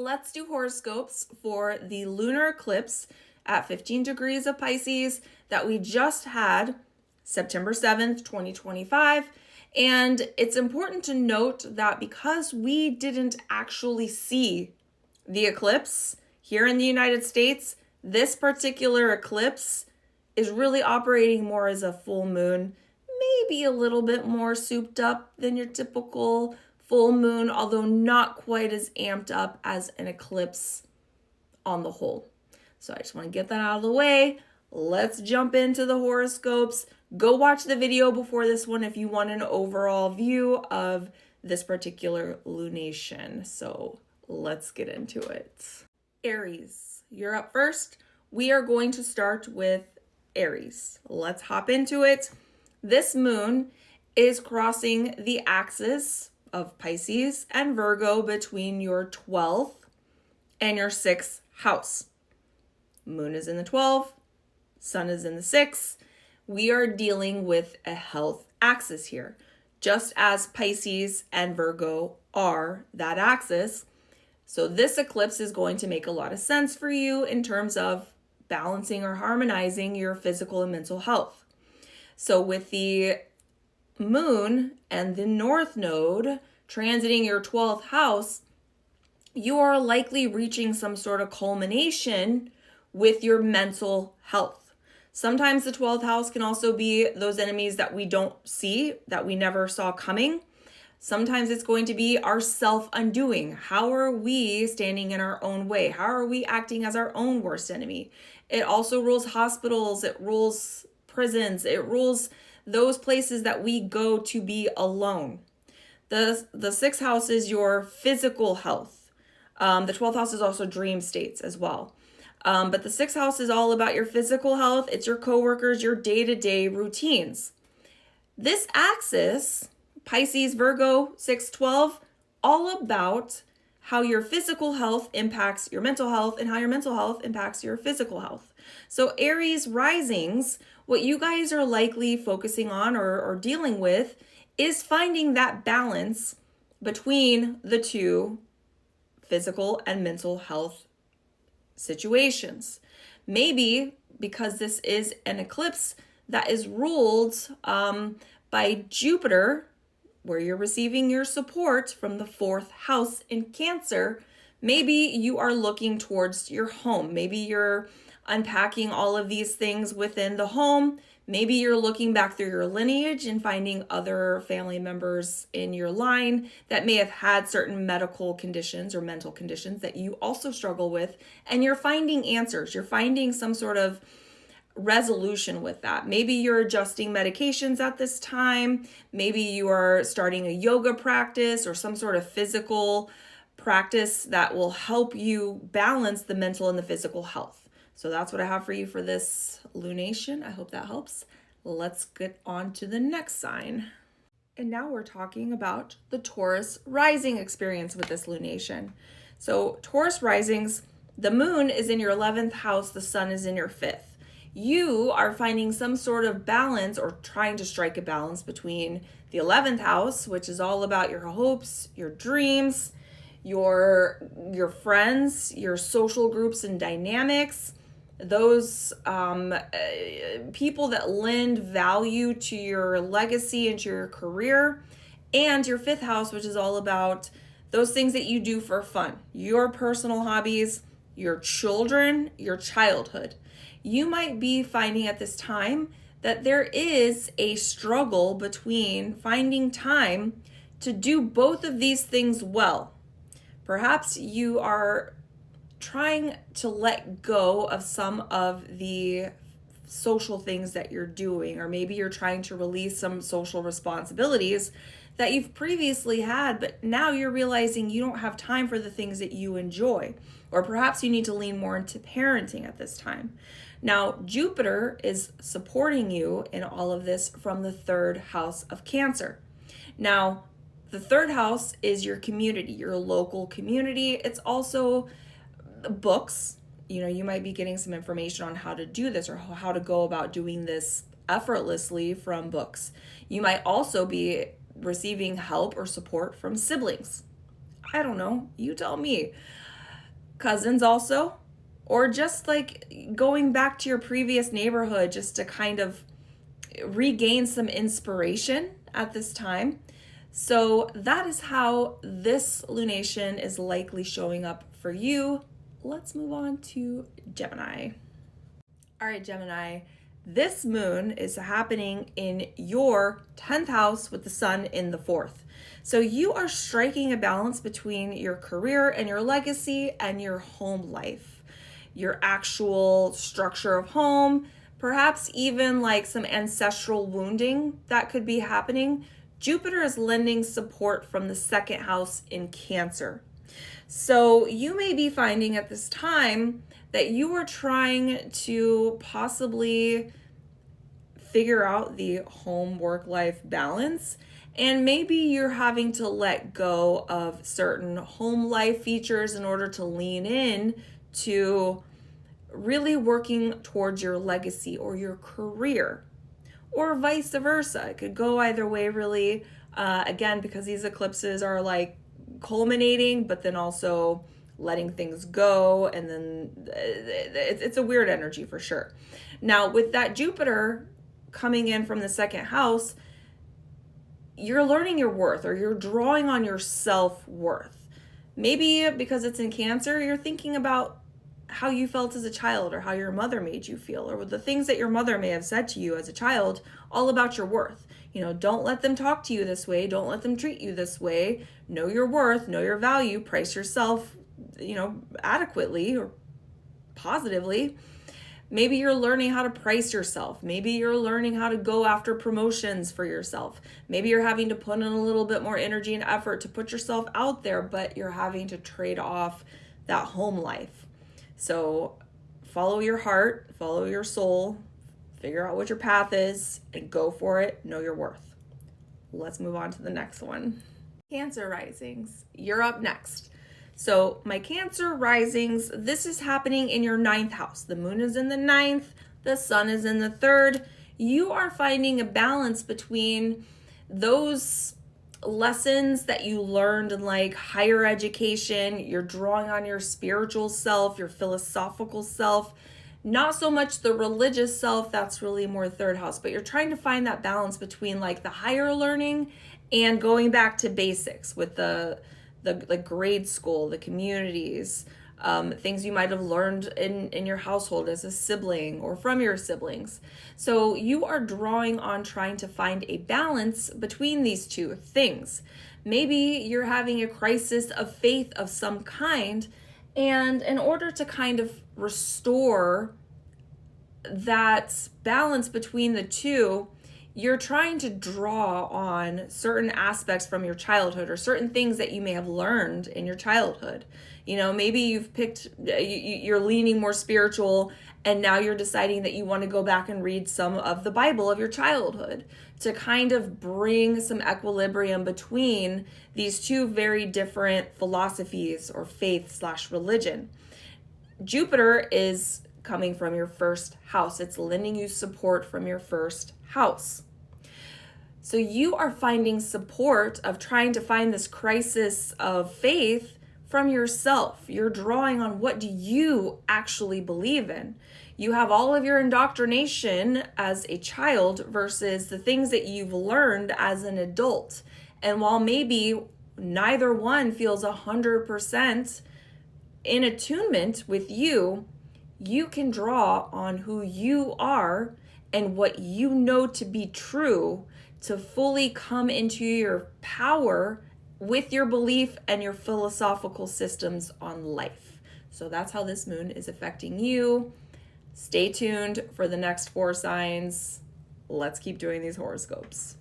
Let's do horoscopes for the lunar eclipse at 15 degrees of Pisces that we just had September 7th, 2025. And it's important to note that because we didn't actually see the eclipse here in the United States, this particular eclipse is really operating more as a full moon, maybe a little bit more souped up than your typical full moon, although not quite as amped up as an eclipse on the whole. So I just want to get that out of the way. Let's jump into the horoscopes. Go watch the video before this one if you want an overall view of this particular lunation. So let's get into it. Aries, you're up first. We are going to start with Aries. Let's hop into it. This moon is crossing the axis of Pisces and Virgo between your 12th and your 6th house. Moon is in the 12th, sun is in the 6th. We are dealing with a health axis here, just as Pisces and Virgo are that axis. So this eclipse is going to make a lot of sense for you in terms of balancing or harmonizing your physical and mental health. So with the moon and the north node transiting your 12th house, you are likely reaching some sort of culmination with your mental health. Sometimes the 12th house can also be those enemies that we don't see, that we never saw coming. Sometimes it's going to be our self-undoing. How are we standing in our own way? How are we acting as our own worst enemy? It also rules hospitals, it rules prisons, it rules those places that we go to be alone. The 6th house is your physical health. The 12th house is also dream states as well. But the 6th house is all about your physical health. It's your coworkers, your day-to-day routines. This axis, Pisces, Virgo, 6-12, all about how your physical health impacts your mental health and how your mental health impacts your physical health. So Aries risings, what you guys are likely focusing on or dealing with is finding that balance between the two physical and mental health situations. Maybe because this is an eclipse that is ruled by Jupiter, where you're receiving your support from the 4th house in Cancer, maybe you are looking towards your home. Maybe you're unpacking all of these things within the home. Maybe you're looking back through your lineage and finding other family members in your line that may have had certain medical conditions or mental conditions that you also struggle with, and you're finding answers. You're finding some sort of resolution with that. Maybe you're adjusting medications at this time. Maybe you are starting a yoga practice or some sort of physical practice that will help you balance the mental and the physical health. So that's what I have for you for this lunation. I hope that helps. Let's get on to the next sign. And now we're talking about the Taurus rising experience with this lunation. So Taurus risings, the moon is in your 11th house, the sun is in your 5th. You are finding some sort of balance or trying to strike a balance between the 11th house, which is all about your hopes, your dreams, your friends, your social groups and dynamics, those people that lend value to your legacy and to your career, and your 5th house, which is all about those things that you do for fun, your personal hobbies, your children, your childhood. You might be finding at this time that there is a struggle between finding time to do both of these things well. Perhaps you are trying to let go of some of the social things that you're doing, or maybe you're trying to release some social responsibilities that you've previously had, but now you're realizing you don't have time for the things that you enjoy, or perhaps you need to lean more into parenting at this time. Now, Jupiter is supporting you in all of this from the 3rd house of Cancer. Now, the 3rd house is your community, your local community. It's also books. You might be getting some information on how to do this or how to go about doing this effortlessly from books. You might also be receiving help or support from siblings. I don't know, you tell me. cousins also, or just like going back to your previous neighborhood just to kind of regain some inspiration at this time. So that is how this lunation is likely showing up for you. Let's move on to Gemini. All right, Gemini, this moon is happening in your 10th house with the sun in the 4th. So you are striking a balance between your career and your legacy and your home life, your actual structure of home, perhaps even like some ancestral wounding that could be happening. Jupiter is lending support from the 2nd house in Cancer. So you may be finding at this time that you are trying to possibly figure out the home work life balance, and maybe you're having to let go of certain home life features in order to lean in to really working towards your legacy or your career, or vice versa. It could go either way, really. Again, because these eclipses are like culminating, but then also letting things go, and then it's a weird energy for sure. Now, with that Jupiter coming in from the 2nd house, you're learning your worth, or you're drawing on your self-worth. Maybe because it's in Cancer, you're thinking about how you felt as a child, or how your mother made you feel, or the things that your mother may have said to you as a child, all about your worth. You know, don't let them talk to you this way. Don't let them treat you this way. Know your worth, know your value, price yourself, adequately or positively. Maybe you're learning how to price yourself. Maybe you're learning how to go after promotions for yourself. Maybe you're having to put in a little bit more energy and effort to put yourself out there, but you're having to trade off that home life. So follow your heart, follow your soul, figure out what your path is, and go for it. Know your worth. Let's move on to the next one. Cancer risings, you're up next. So my Cancer risings, this is happening in your 9th house. The moon is in the 9th, the sun is in the 3rd. You are finding a balance between those lessons that you learned in like higher education. You're drawing on your spiritual self, your philosophical self, not so much the religious self, that's really more 3rd house, but you're trying to find that balance between like the higher learning and going back to basics with the grade school, the communities, things you might have learned in your household as a sibling or from your siblings. So you are drawing on trying to find a balance between these two things. Maybe you're having a crisis of faith of some kind, and in order to kind of restore that balance between the two, you're trying to draw on certain aspects from your childhood, or certain things that you may have learned in your childhood. Maybe you're leaning more spiritual, and now you're deciding that you want to go back and read some of the Bible of your childhood to kind of bring some equilibrium between these two very different philosophies or faith/religion. Jupiter is coming from your 1st house. It's lending you support from your 1st house. So you are finding support of trying to find this crisis of faith from yourself. You're drawing on, what do you actually believe in? You have all of your indoctrination as a child versus the things that you've learned as an adult. And while maybe neither one feels 100% in attunement with you, you can draw on who you are and what you know to be true to fully come into your power with your belief and your philosophical systems on life. So that's how this moon is affecting you. Stay tuned for the next 4 signs. Let's keep doing these horoscopes.